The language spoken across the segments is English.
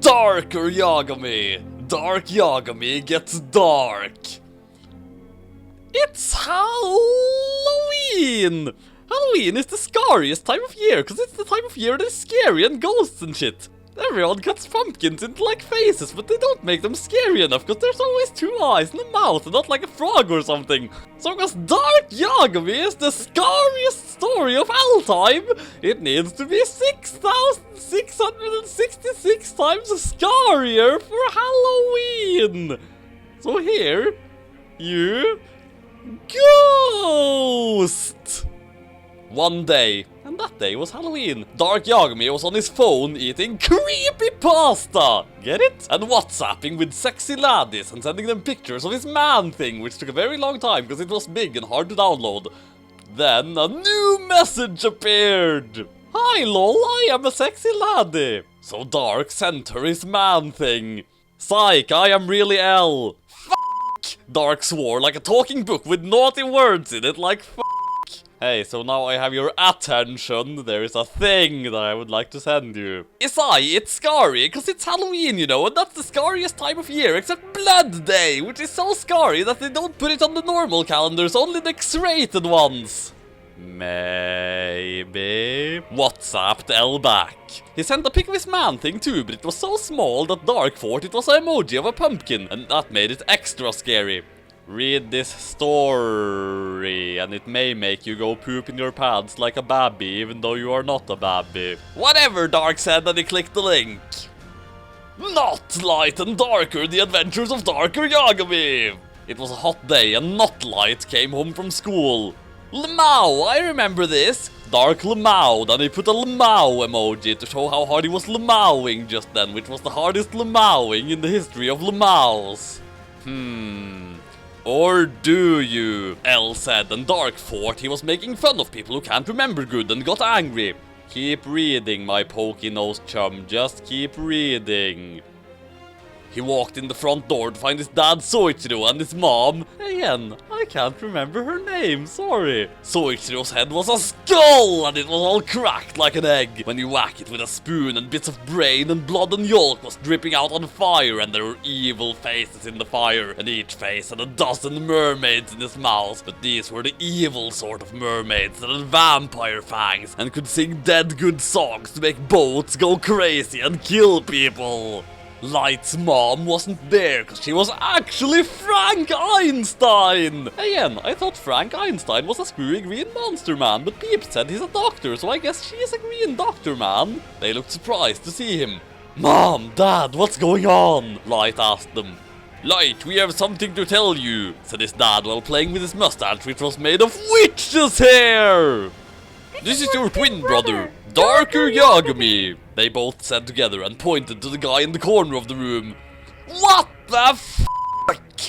Darker Yagami! Dark Yagami gets dark! It's Halloween! Halloween is the scariest time of year, because it's the time of year that is scary and ghosts and shit. Everyone cuts pumpkins into like faces, but they don't make them scary enough, because there's always 2 eyes and a mouth and not like a frog or something. So because Dark Yagami is the scariest story of all time, it needs to be 6,666 times scarier for Halloween. So here you ghost! One day, and that day was Halloween. Dark Yagami was on his phone eating creepy pasta, get it? And WhatsApping with sexy laddies and sending them pictures of his man thing, which took a very long time because it was big and hard to download. Then a new message appeared. Hi lol, I am a sexy laddie. So Dark sent her his man thing. Psych, I am really L. Fuck! Dark swore like a talking book with naughty words in it like fuck. Hey, so now I have your attention. There is a thing that I would like to send you. It's scary, because it's Halloween, you know, and that's the scariest time of year, except Blood Day, which is so scary that they don't put it on the normal calendars, only the X-rated ones. Maybe. WhatsApped L back. He sent a pic of his man thing too, but it was so small that Dark thought it was an emoji of a pumpkin, and that made it extra scary. Read this story, and it may make you go poop in your pants like a babby, even though you are not a babby. Whatever, Dark said, and he clicked the link. Not Light and Darker, the adventures of Darker Yagami! It was a hot day, and Not Light came home from school. Lemao, I remember this. Dark Lemao, and he put a Lemao emoji to show how hard he was Lemaoing just then, which was the hardest Lemaoing in the history of Lemaos. Or do you? L said, and Dark thought he was making fun of people who can't remember good and got angry. Keep reading, my pokey-nosed chum, just keep reading. He walked in the front door to find his dad Soichiro and his mom. Again, I can't remember her name, sorry. Soichiro's head was a skull and it was all cracked like an egg. When you whack it with a spoon and bits of brain and blood and yolk was dripping out on fire, and there were evil faces in the fire, and each face had a dozen mermaids in its mouth, but these were the evil sort of mermaids that had vampire fangs and could sing dead good songs to make boats go crazy and kill people. Light's mom wasn't there because she was actually Frank Einstein! Again, I thought Frank Einstein was a screwy green monster man, but Peep said he's a doctor, so I guess she is a green doctor man. They looked surprised to see him. Mom, Dad, what's going on? Light asked them. Light, we have something to tell you, said his dad while playing with his mustache, which was made of witch's hair! This is your twin brother, Darker Yagami, they both said together and pointed to the guy in the corner of the room. What the f***?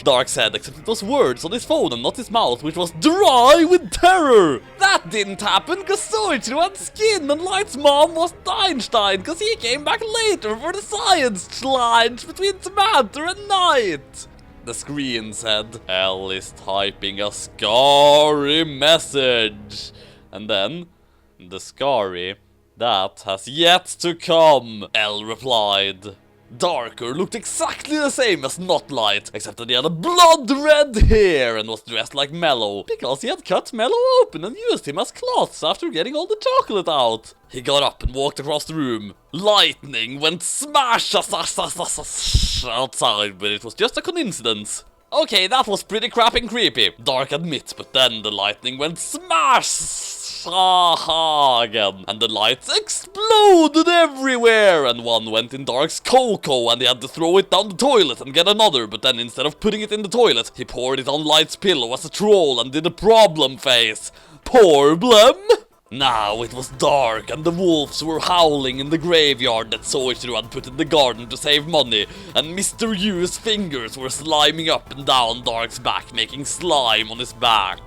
Dark said, except it was words on his phone and not his mouth, which was dry with terror. That didn't happen because Soichiro had skin and Light's mom wasn't Einstein because he came back later for the science challenge between Samantha and Night. The screen said, L is typing a scary message. And then, the scary, that has yet to come, L replied. Darker looked exactly the same as Not Light, except that he had a blood red hair and was dressed like Mellow, because he had cut Mellow open and used him as cloths after getting all the chocolate out. He got up and walked across the room. Lightning went smash outside, but it was just a coincidence. Okay, that was pretty crapping creepy, Dark admits, but then the lightning went smash again, and the lights exploded everywhere, and one went in Dark's cocoa, and he had to throw it down the toilet and get another, but then instead of putting it in the toilet, he poured it on Light's pillow as a troll and did a problem face. Problem? Now it was dark, and the wolves were howling in the graveyard that Soichiro had put in the garden to save money, and Mr. Yu's fingers were sliming up and down Dark's back, making slime on his back.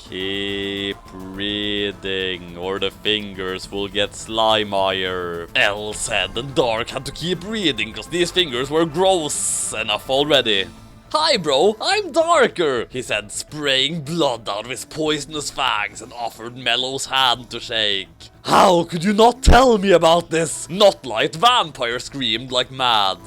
Keep reading, or the fingers will get slimier, L said, and Dark had to keep reading, because these fingers were gross enough already. "Hi bro, I'm Darker," he said, spraying blood out of his poisonous fangs and offered Mellow's hand to shake. "How could you not tell me about this? Not Light Vampire screamed like mad.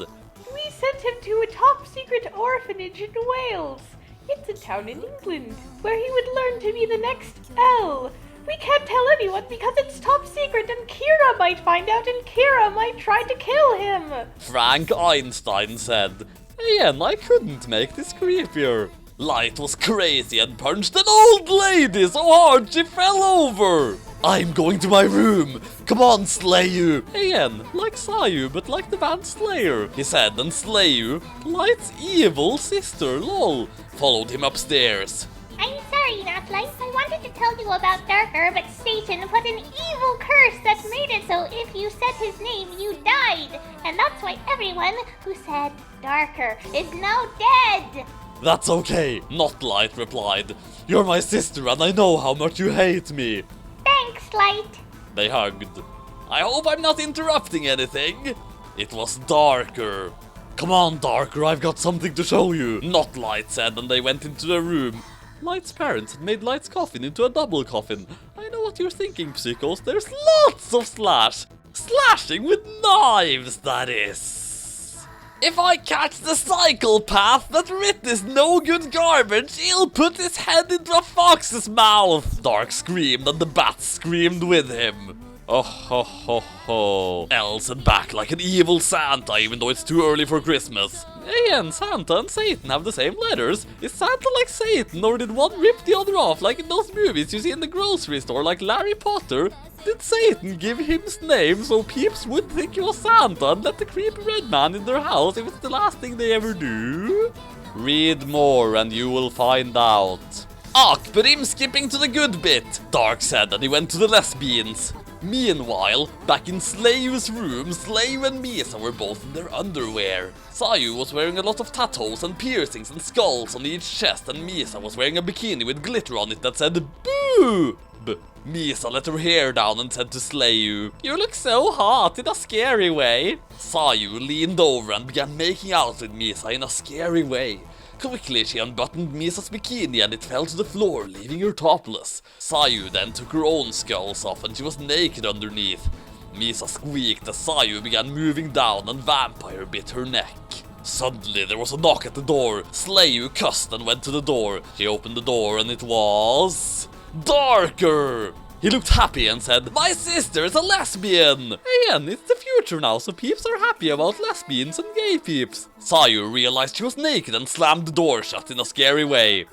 We sent him to a top-secret orphanage in Wales. It's a town in England, where he would learn to be the next L. We can't tell anyone because it's top secret and Kira might find out and Kira might try to kill him." Frank Einstein said. Again, I couldn't make this creepier. Light was crazy and punched an old lady so hard she fell over. "I'm going to my room. Come on, Slayu." Again, like Sayu, but like the band Slayer, he said, and Slayu, Light's evil sister, lol, followed him upstairs. "I'm sorry, Notlight. I wanted to tell you about Darker, but Satan put an evil curse that made it so if you said his name, you died. And that's why everyone who said Darker is now dead." "That's okay," Notlight replied. "You're my sister and I know how much you hate me." "Thanks, Light." They hugged. "I hope I'm not interrupting anything." It was Darker. "Come on, Darker, I've got something to show you," Notlight said, and they went into the room. Light's parents had made Light's coffin into a double coffin. I know what you're thinking, Psychos. There's lots of slashing with knives, that is. "If I catch the psychopath that writ this no good garbage, he'll put his head into a fox's mouth," Dark screamed, and the bats screamed with him. Oh ho ho ho. Elves and back like an evil Santa, even though it's too early for Christmas. Again, Santa and Satan have the same letters. Is Santa like Satan, or did one rip the other off like in those movies you see in the grocery store like Larry Potter? Did Satan give him his name so peeps would think he was Santa and let the creepy red man in their house if it's the last thing they ever do? Read more and you will find out. But him skipping to the good bit," Dark said, and he went to the lesbians. Meanwhile, back in Slayu's room, Slayu and Misa were both in their underwear. Sayu was wearing a lot of tattoos and piercings and skulls on each chest, and Misa was wearing a bikini with glitter on it that said "Boob." Misa let her hair down and said to Slayu, "You look so hot in a scary way." Sayu leaned over and began making out with Misa in a scary way. Quickly, she unbuttoned Misa's bikini and it fell to the floor, leaving her topless. Sayu then took her own skulls off and she was naked underneath. Misa squeaked as Sayu began moving down and Vampire bit her neck. Suddenly, there was a knock at the door. Slayu cussed and went to the door. She opened the door and it was Darker! He looked happy and said, "My sister is a lesbian!" Again, it's the future now, so peeps are happy about lesbians and gay peeps. Sayu realized she was naked and slammed the door shut in a scary way.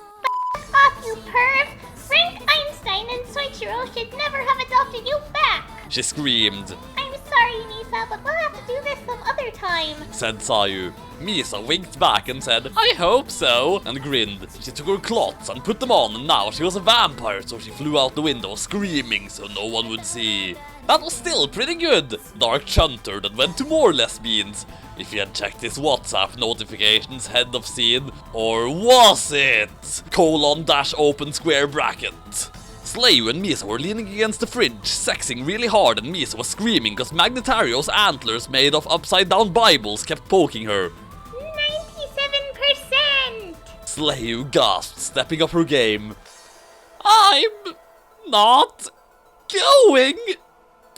"Off, you perv! Frank Einstein and Shirou should never have adopted you back!" She screamed. "I'm sorry, Misa, but we'll have to do this some other time," said Sayu. Misa winked back and said, "I hope so," and grinned. She took her clots and put them on, and now she was a vampire, so she flew out the window screaming so no one would see. That was still pretty good. Dark chuntered and went to more lesbians. If he had checked his WhatsApp notifications, head of scene, or was it? :open square bracket. Slayu and Misa were leaning against the fridge, sexing really hard, and Misa was screaming because Magnetario's antlers made of upside-down Bibles kept poking her. 97%! Slayu gasped, stepping up her game. "I'm not going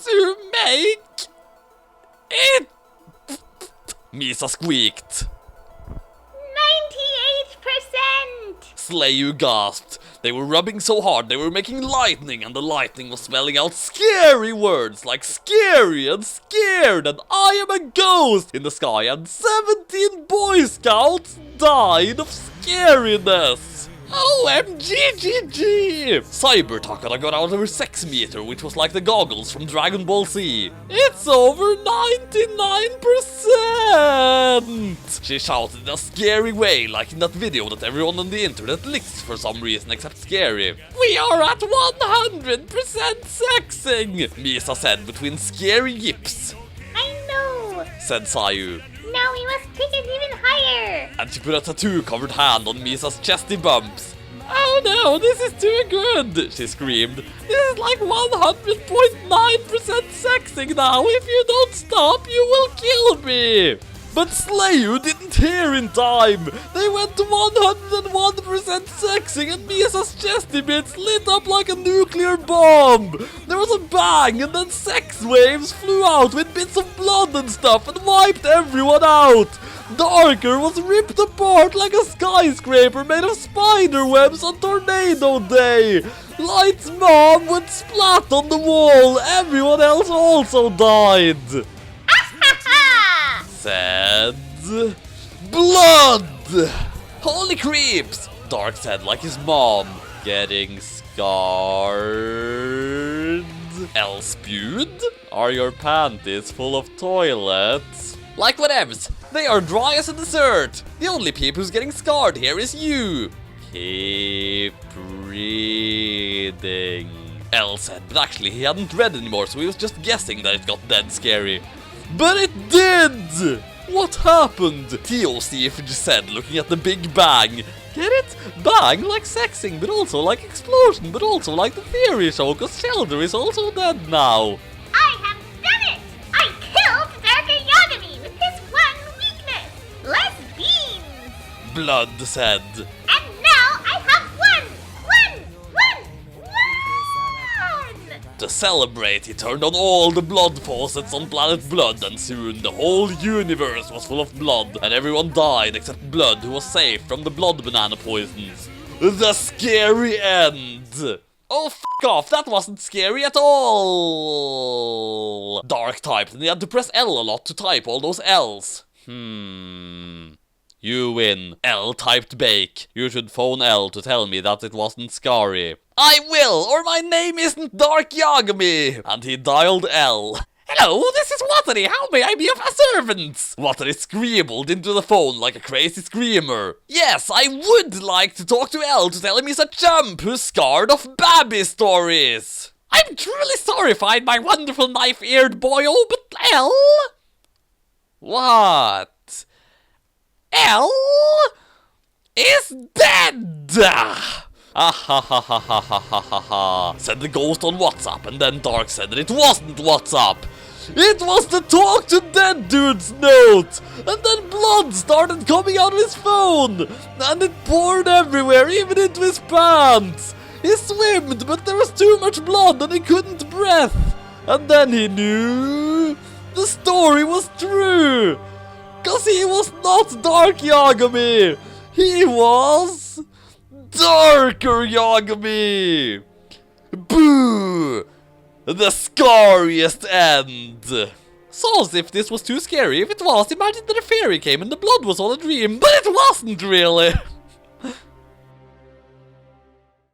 to make it," Misa squeaked. 98%! Slayu gasped. They were rubbing so hard they were making lightning, and the lightning was spelling out scary words like scary and scared and I am a ghost in the sky, and 17 Boy Scouts died of scariness. OMGGG! Cybertakara got out of her sex meter, which was like the goggles from Dragon Ball Z. "It's over 99%! She shouted in a scary way, like in that video that everyone on the internet licks for some reason except Scary. "We are at 100% sexing!" Misa said between scary yips. "I know," said Sayu. "Now we must take it even higher." And she put a tattoo-covered hand on Misa's chesty bumps. "Oh no, this is too good!" she screamed. "This is like 100.9% sexing now! If you don't stop, you will kill me!" But Slayu didn't hear in time. They went to 101% sexing and Misa's chesty bits lit up like a nuclear bomb. There was a bang and then sex waves flew out with bits of blood and stuff and wiped everyone out. Darker was ripped apart like a skyscraper made of spider webs on Tornado Day. Light's mom went splat on the wall. Everyone else also died. Said blood. Holy creeps, Dark said like his mom. Getting scarred. L spewed? Are your panties full of toilets? Like whatevs, they are dry as a dessert. The only peep who's getting scarred here is you. Keep reading. L said, but actually he hadn't read anymore, so he was just guessing that it got dead scary. But it did! What happened? Theoseph said, looking at the big bang. Get it? Bang like sexing, but also like explosion, but also like the theory show, cause Shelter is also dead now. I have done it! I killed Dark Yagami with his one weakness, less beans! Blood said. And now I have one! To celebrate, he turned on all the blood faucets on planet Blood, and soon the whole universe was full of blood, and everyone died except Blood, who was safe from the blood banana poisons. The scary end! Oh, f*** off, that wasn't scary at all! Dark typed, and he had to press L a lot to type all those L's. You win. L typed bake. You should phone L to tell me that it wasn't scary. I will, or my name isn't Dark Yagami! And he dialed L. Hello, this is Watari. How may I be of a servant? Watari screamed into the phone like a crazy screamer. Yes, I would like to talk to L to tell him he's a chump who's scarred of babby stories. I'm truly sorrified, my wonderful knife-eared boyo, but L? What? L is dead! Ah ha ha ha ha ha ha ha ha, said the ghost on WhatsApp, and then Dark said that it wasn't WhatsApp. It was the Talk to Dead dude's note! And then blood started coming out of his phone! And it poured everywhere, even into his pants! He swimmed, but there was too much blood and he couldn't breathe! And then he knew the story was true! Cause he was not Dark Yagami! He was Darker Yagami! Boo! The scariest end! So as if this was too scary. If it was, imagine that a fairy came and the blood was all a dream, but it wasn't really!